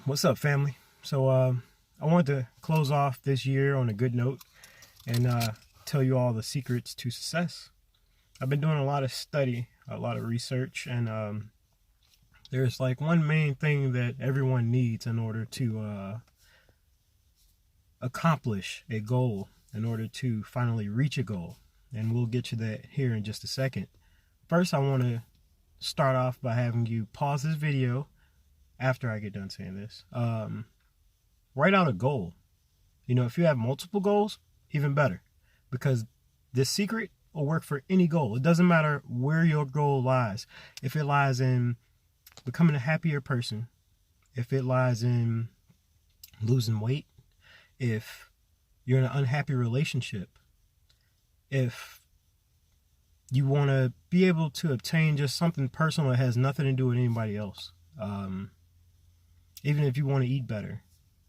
What's up, family? I wanted to close off this year on a good note and tell you all the secrets to success. I've been doing a lot of study, a lot of research, and there's like one main thing that everyone needs in order to accomplish a goal, in order to finally reach a goal. And we'll get to that here in just a second. First, I want to start off by having you pause this video after I get done saying this. Write out a goal. If you have multiple goals, even better, because this secret will work for any goal. It doesn't matter where your goal lies. If it lies in becoming a happier person, if it lies in losing weight, if you're in an unhappy relationship, if you want to be able to obtain just something personal that has nothing to do with anybody else, even if you want to eat better,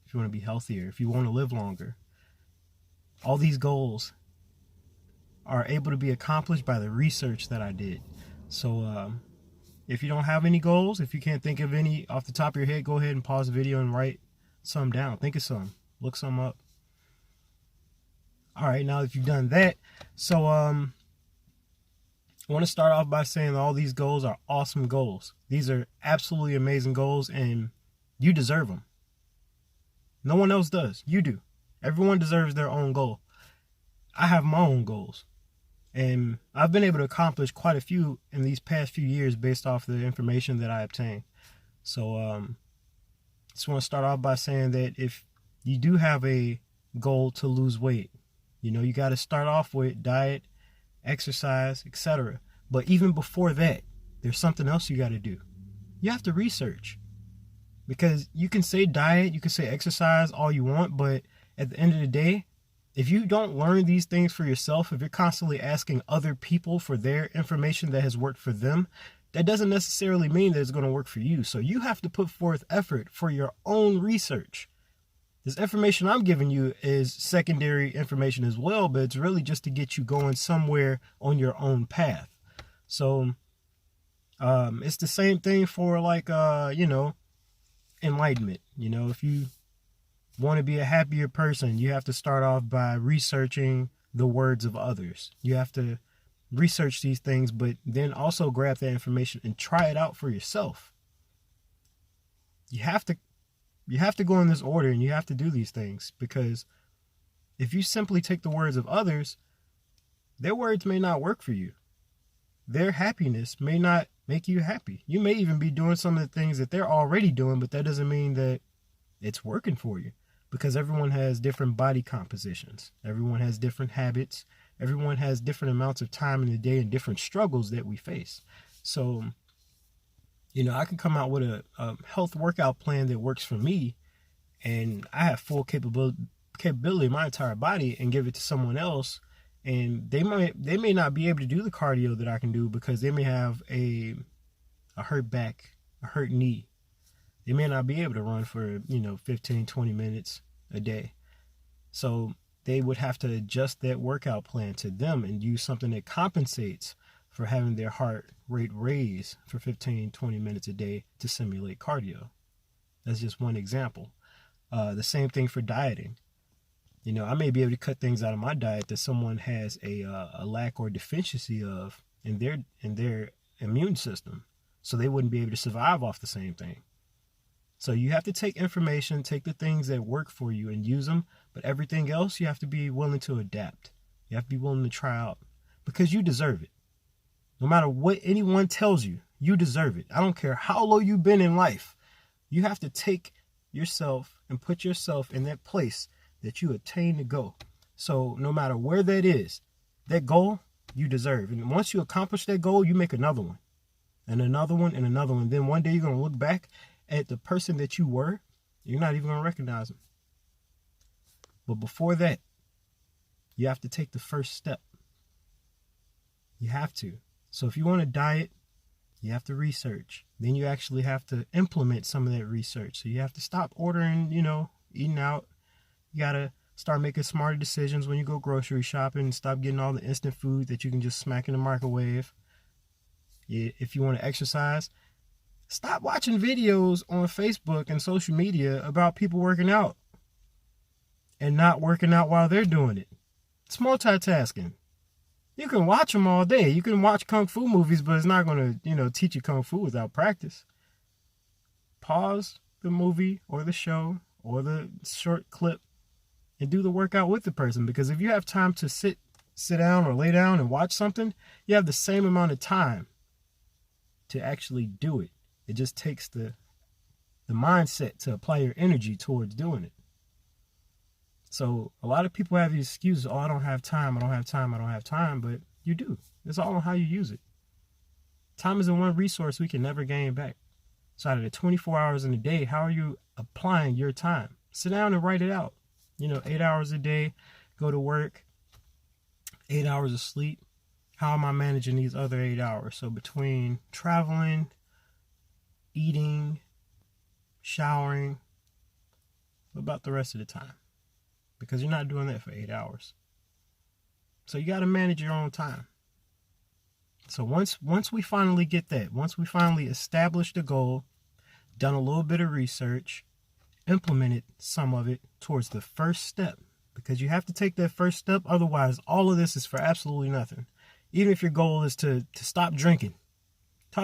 if you want to be healthier, if you want to live longer, all these goals are able to be accomplished by the research that I did. So if you don't have any goals, if you can't think of any off the top of your head, go ahead and pause the video and write some down. Think of some. Look some up. All right, now that you've done that, I want to start off by saying that all these goals are awesome goals. These are absolutely amazing goals, and you deserve them. No one else does. You do. Everyone deserves their own goal. I have my own goals, and I've been able to accomplish quite a few in these past few years based off the information that I obtained. So just want to start off by saying that if you do have a goal to lose weight, you got to start off with diet, exercise, etc. But even before that, there's something else you got to do. You have to research. Because you can say diet, you can say exercise all you want, but at the end of the day, if you don't learn these things for yourself, if you're constantly asking other people for their information that has worked for them, that doesn't necessarily mean that it's going to work for you. So you have to put forth effort for your own research. This information I'm giving you is secondary information as well, but it's really just to get you going somewhere on your own path. So it's the same thing for enlightenment. If you want to be a happier person, you have to start off by researching the words of others. You have to research these things, but then also grab that information and try it out for yourself. You have to go in this order, and you have to do these things, because if you simply take the words of others, their words may not work for you. Their happiness may not make you happy. You may even be doing some of the things that they're already doing, but that doesn't mean that it's working for you, because everyone has different body compositions. Everyone has different habits. Everyone has different amounts of time in the day and different struggles that we face. So, I can come out with a health workout plan that works for me, and I have full capability of my entire body, and give it to someone else, and they may not be able to do the cardio that I can do, because they may have a hurt back, a hurt knee. They may not be able to run for 15, 20 minutes a day. So they would have to adjust that workout plan to them and use something that compensates for having their heart rate raise for 15, 20 minutes a day to simulate cardio. That's just one example. The same thing for dieting. I may be able to cut things out of my diet that someone has a lack or deficiency of in their immune system, so they wouldn't be able to survive off the same thing. So you have to take information, take the things that work for you and use them, but everything else you have to be willing to adapt. You have to be willing to try out, because you deserve it. No matter what anyone tells you, you deserve it. I don't care how low you've been in life. You have to take yourself and put yourself in that place that you attain to go. So no matter where that is, that goal you deserve. And once you accomplish that goal, you make another one and another one and another one. Then one day you're going to look back at the person that you were. You're not even going to recognize them. But before that, you have to take the first step. You have to. So if you want to diet, you have to research. Then you actually have to implement some of that research. So you have to stop ordering, eating out. You got to start making smarter decisions when you go grocery shopping. Stop getting all the instant food that you can just smack in the microwave. If you want to exercise, Stop watching videos on Facebook and social media about people working out and not working out while they're doing it. It's multitasking. You can watch them all day. You can watch kung fu movies, but it's not going to, teach you kung fu without practice. Pause the movie or the show or the short clip and do the workout with the person. Because if you have time to sit down or lay down and watch something, you have the same amount of time to actually do it. It just takes the mindset to apply your energy towards doing it. So a lot of people have these excuses. Oh, I don't have time. I don't have time. I don't have time. But you do. It's all on how you use it. Time is the one resource we can never gain back. So out of the 24 hours in a day, how are you applying your time? Sit down and write it out. 8 hours a day, go to work, 8 hours of sleep. How am I managing these other 8 hours? So between traveling, eating, showering, what about the rest of the time? Because you're not doing that for 8 hours. So you got to manage your own time. So once we finally get that, once we finally establish the goal, done a little bit of research, implemented some of it towards the first step, because you have to take that first step. Otherwise, all of this is for absolutely nothing. Even if your goal is to stop drinking,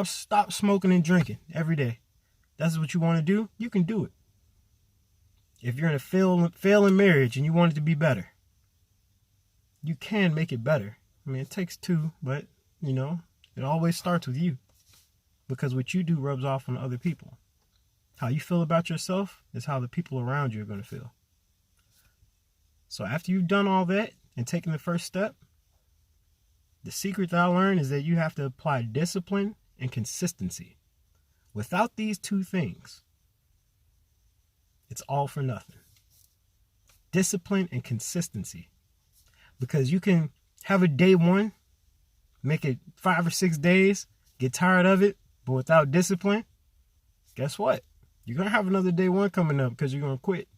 stop smoking and drinking every day. That's what you want to do, you can do it. If you're in a failing marriage and you want it to be better, you can make it better. I mean, it takes two, but, it always starts with you. Because what you do rubs off on other people. How you feel about yourself is how the people around you are going to feel. So after you've done all that and taken the first step, the secret that I learned is that you have to apply discipline and consistency. Without these two things, it's all for nothing. Discipline and consistency. Because you can have a day one, make it 5 or 6 days, get tired of it, but without discipline, guess what? You're going to have another day one coming up because you're going to quit.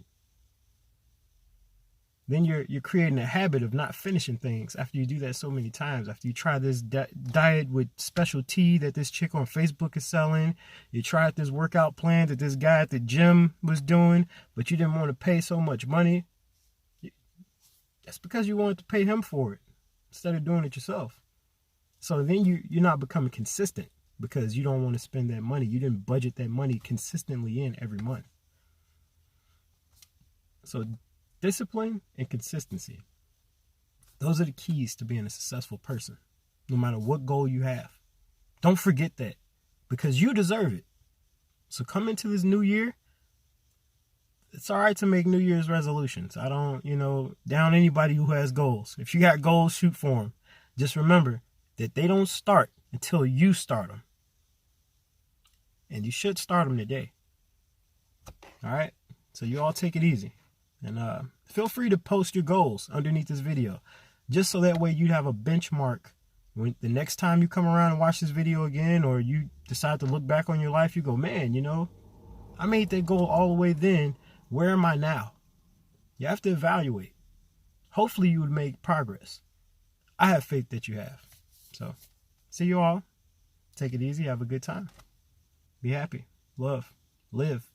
Then you're creating a habit of not finishing things after you do that so many times. After you try this diet with special tea that this chick on Facebook is selling, you tried this workout plan that this guy at the gym was doing, but you didn't want to pay so much money. That's because you wanted to pay him for it instead of doing it yourself. So then you're not becoming consistent because you don't want to spend that money. You didn't budget that money consistently in every month. So discipline and consistency. Those are the keys to being a successful person, no matter what goal you have. Don't forget that because you deserve it. So come into this new year. It's all right to make New Year's resolutions. I don't, down anybody who has goals. If you got goals, shoot for them. Just remember that they don't start until you start them. And you should start them today. All right? So you all take it easy. And feel free to post your goals underneath this video. Just so that way you'd have a benchmark. When the next time you come around and watch this video again, or you decide to look back on your life, you go, man, I made that goal all the way then. Where am I now? You have to evaluate. Hopefully you would make progress. I have faith that you have. So, see you all. Take it easy. Have a good time. Be happy. Love. Live.